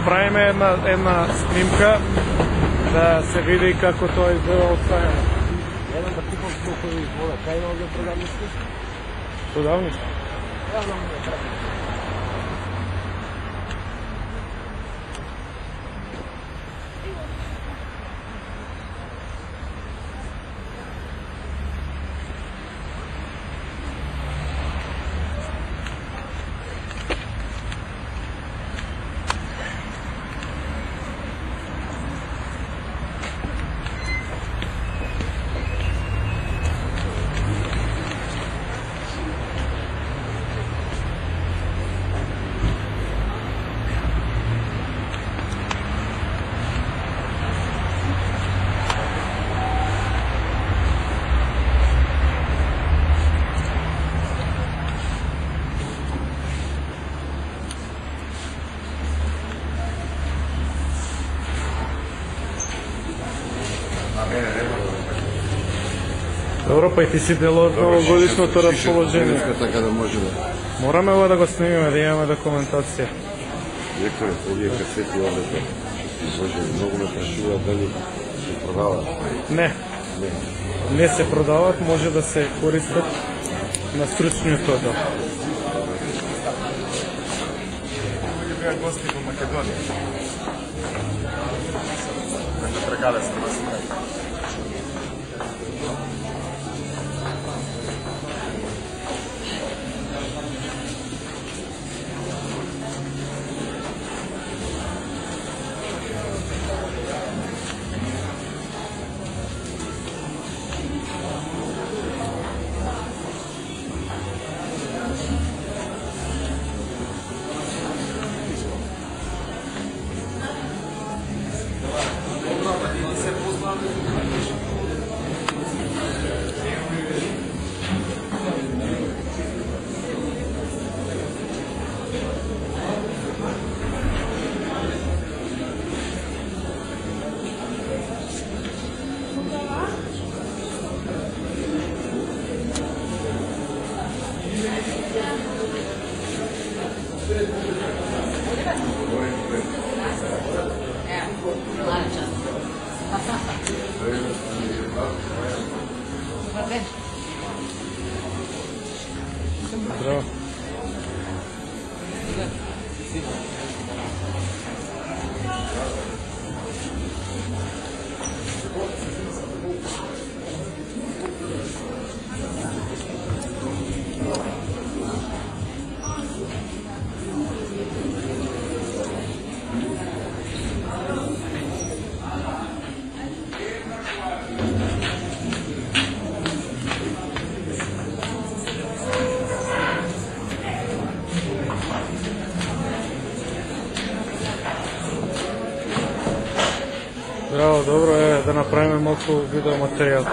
направиме една снимка да се види како тоа изгледа од страна. Едам да купам сокови вода. Кај има овде продавници? Продавничка. Едам да требам. Добро, па и ти си дел од новогодишното расположение. Така да може да. Мораме ова да го снимиме, да имаме документација. Директоре, овие касети овде што изложени, многу ме прашуваат дали се продаваат. Не. Не се продаваат, може да се користат на стручниот одел. Беа гости во Македонија. Така тргале се на свет. Здраво. Здраво, добро е да направиме малку видеоматеријал.